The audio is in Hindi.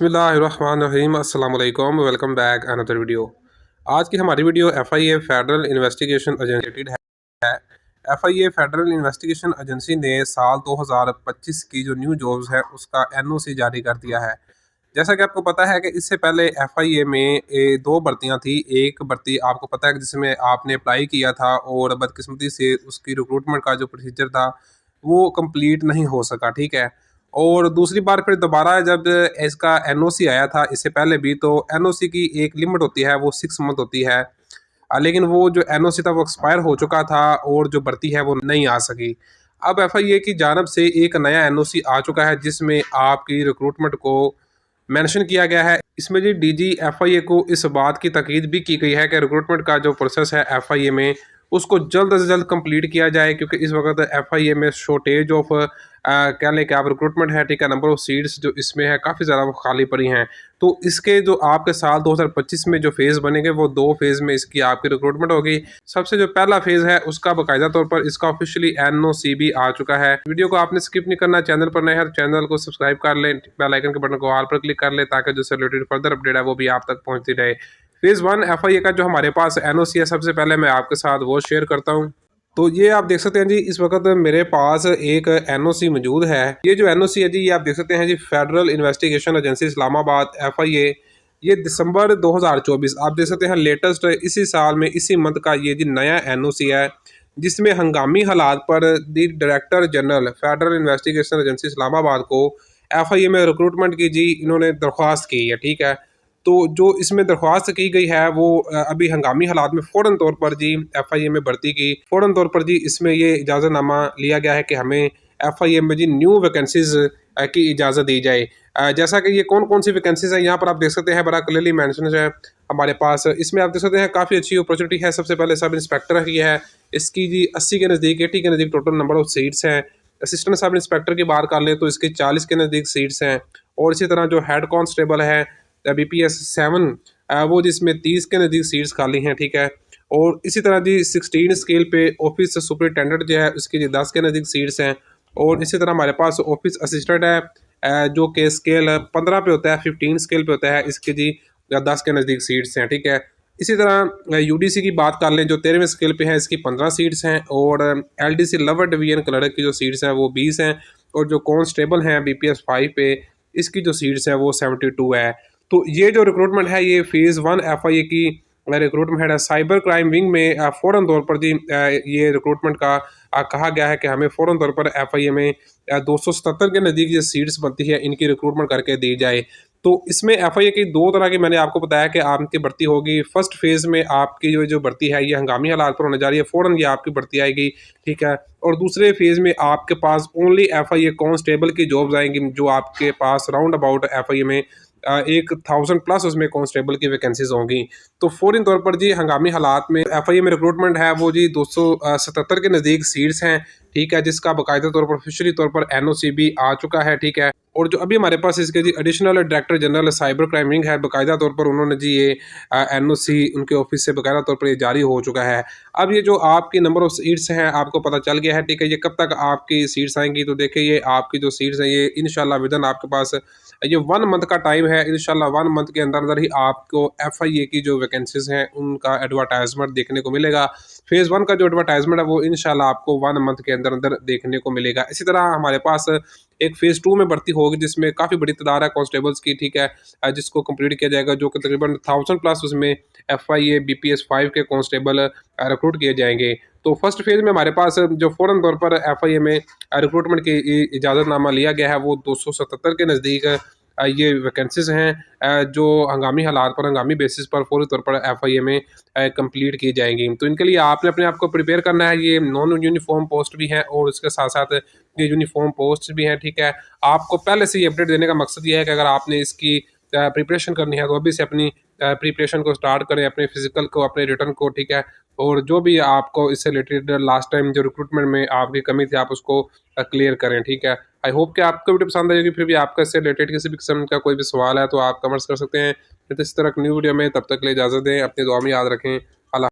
बिस्मिल्लाहिर्रहमानिर्रहीम अस्सलाम वालेकुम, वेलकम बैक अनदर वीडियो। आज की हमारी video FIA federal investigation agency है। FIA फेडरल इन्वेस्टिगेशन एजेंसी ने साल 2025 की जो न्यू जॉब्स है उसका NOC जारी कर दिया है। जैसा कि आपको पता है कि इससे पहले FIA में दो भर्तियां थी। एक भर्ती आपको पता है कि जिसमें आपने अप्लाई किया था और बदकिस्मती से उसकी रिक्रूटमेंट का जो प्रोसीजर था वो कंप्लीट नहीं हो सका, ठीक है। और दूसरी बार फिर दोबारा जब इसका NOC आया था, इससे पहले भी, तो NOC की एक लिमिट होती है, वो 6 मंथ होती है। लेकिन वो जो NOC था वो एक्सपायर हो चुका था और जो भर्ती है वो नहीं आ सकी। अब FIA की जानब से एक नया NOC आ चुका है जिसमें आपकी रिक्रूटमेंट को मेंशन किया गया है। इसमें जी DG FIA को इस बात की ताकीद भी की गई है कि रिक्रूटमेंट का जो प्रोसेस है FIA में उसको जल्द से जल्द कंप्लीट किया जाए, क्योंकि इस वक्त FIA में शॉर्टेज ऑफ कह लें कि आप रिक्रूटमेंट है, ठीक है, नंबर ऑफ सीट्स जो इसमें है काफ़ी ज़्यादा वो खाली पड़ी हैं। तो इसके जो आपके साल 2025 में जो फेज़ बनेंगे वो दो फेज़ में इसकी आपकी रिक्रूटमेंट होगी। सबसे जो पहला फेज़ है उसका बाकायदा तौर पर इसका ऑफिशियली NOC भी आ चुका है। वीडियो को आपने स्किप नहीं करना, चैनल पर नए हैं तो चैनल को सब्सक्राइब कर लें, बेल आइकन के बटन को ऑल पर क्लिक कर लें ताकि जो से रिलेटेड फर्दर अपडेट है वो भी आप तक पहुँचती रहे। फेज़ 1 FIA का जो हमारे पास NOC है, सबसे पहले मैं आपके साथ वो शेयर करता हूँ। तो ये आप देख सकते हैं जी, इस वक्त मेरे पास एक NOC मौजूद है। ये जो NOC है जी, ये आप देख सकते हैं जी, federal investigation agency Islamabad FIA, ये दिसंबर 2024 आप देख सकते हैं लेटेस्ट इसी साल में इसी मंथ का ये जी नया NOC है, जिसमें हंगामी हालात पर the director general federal investigation agency Islamabad को FIA में रिक्रूटमेंट की जी इन्होंने दरख्वास्त की है, ठीक है। तो जो इसमें दरख्वास्त की गई है वो अभी हंगामी हालात में फ़ौरन तौर पर जी FIA में भर्ती की फ़ौरन तौर पर जी इसमें ये इजाज़तनामा लिया गया है कि हमें FIA में जी न्यू वैकेंसीज़ की इजाज़त दी जाए। जैसा कि ये कौन कौन सी वैकेंसीज़ हैं यहाँ पर आप देख सकते हैं, बड़ा क्लियरली मेंशन है हमारे पास। इसमें आप देख सकते हैं काफ़ी अच्छी अपॉर्चुनिटी है। सबसे पहले सब इंस्पेक्टर की है, इसकी जी 80 के नज़दीक 80 के नज़दीक टोटल नंबर ऑफ सीट्स हैं। असिस्टेंट सब इंस्पेक्टर की बात कर लें तो इसकी 40 के नज़दीक सीट्स हैं। और इसी तरह जो हेड कांस्टेबल है BPS 7, वो जिसमें 30 के नज़दीक सीट्स खाली हैं, ठीक है। और इसी तरह जी 16 स्केल पे ऑफिस सुपरिटेंडेंट जो है उसकी जी 10 के नज़दीक सीट्स हैं। और इसी तरह हमारे पास ऑफिस असिस्टेंट है, जो कि स्केल 15 पे होता है, 15 स्केल पे होता है, इसकी जी 10 के नज़दीक सीट्स हैं, ठीक है। इसी तरह UDC की बात कर लें जो 13वें स्केल पे है, इसकी 15 सीट्स हैं। और LDC लोअर डिवीजन क्लर्क की जो सीट्स हैं वो 20 हैं। और जो कांस्टेबल हैं BPS 5 पे, इसकी जो सीट्स है वो 72 है। तो ये जो रिक्रूटमेंट है ये फेज़ 1 FIA की रिक्रूटमेंट है साइबर क्राइम विंग में। फ़ौरन तौर पर जी ये रिक्रूटमेंट का कहा गया है कि हमें फ़ौरन तौर पर FIA में 277 के नज़दीक जो सीट्स बनती है इनकी रिक्रूटमेंट करके दी जाए। तो इसमें FIA की दो तरह की मैंने आपको बताया कि आपकी भर्ती होगी। फर्स्ट फेज़ में आपकी जो जो भर्ती है ये हंगामी हालात पर होने जा रही है, फ़ौरन ये आपकी भर्ती आएगी, ठीक है। और दूसरे फेज़ में आपके पास ओनली FIA कांस्टेबल की जॉब्स आएंगी, जो आपके पास राउंड अबाउट FIA में 1000 प्लस उसमें कांस्टेबल की वैकेंसीज होंगी। तो फौरी तौर पर जी हंगामी हालात में FIA में रिक्रूटमेंट है वो जी 277 के नज़दीक सीट्स हैं, ठीक है, जिसका बाकायदा तौर पर ऑफिशियली तौर पर NOC भी आ चुका है, ठीक है। और जो अभी हमारे पास इसके जी additional director general cyber crime wing है, बाकायदा तौर पर उन्होंने जी ये NOC उनके ऑफिस से बाकायदा तौर पर ये जारी हो चुका है। अब ये जो आपकी नंबर ऑफ सीट्स हैं आपको पता चल गया है, ठीक है। ये कब तक आपकी सीट्स आएंगी, तो देखिए ये आपकी जो सीट्स हैं ये इंशाल्लाह विदन आपके पास ये 1 मंथ का टाइम है। इंशाल्लाह 1 मंथ के अंदर अंदर ही आपको FIA की जो वैकेंसीज हैं उनका एडवर्टाइजमेंट देखने को मिलेगा। फेज़ 1 का जो एडवर्टाइजमेंट है वो इंशाल्लाह आपको 1 मंथ के अंदर अंदर देखने को मिलेगा। इसी तरह हमारे पास एक फेज़ 2 में भर्ती होगी जिसमें काफ़ी बड़ी तादाद है कांस्टेबल्स की, ठीक है, जिसको कंप्लीट किया जाएगा, जो कि तकरीबन 1000 प्लस उसमें FIA BPS 5 के कांस्टेबल रिक्रूट किए जाएंगे। तो फर्स्ट फेज़ में हमारे पास जो फ़ौरन तौर पर FIA में रिक्रूटमेंट की इजाज़तनामा लिया गया है वो 277 के नज़दीक ये वैकेंसीज हैं, जो हंगामी हालात पर हंगामी बेसिस पर फौरी तौर पर FIA में कंप्लीट की जाएंगी। तो इनके लिए आपने अपने आप को प्रिपेयर करना है। ये नॉन यूनिफॉर्म पोस्ट भी हैं और इसके साथ साथ ये यूनिफॉर्म पोस्ट भी हैं, ठीक है। आपको पहले से ये अपडेट देने का मकसद ये है कि अगर आपने इसकी प्रिपरेशन करनी है तो अभी से अपनी प्रिपरेशन को स्टार्ट करें, अपने फिजिकल को, अपने रिटर्न को, ठीक है। और जो भी आपको इससे रिलेटेड लास्ट टाइम जो रिक्रूटमेंट में आपकी कमी थी आप उसको क्लियर करें, ठीक है। आई होप कि आपको वीडियो पसंद आएगी। फिर भी आपका इससे रिलेटेड किसी भी किस्म का कोई भी सवाल है तो आप कमेंट्स कर सकते हैं। फिर इस तरह की न्यू वीडियो में, तब तक के लिए इजाज़त दें, अपनी दुआ में याद रखें।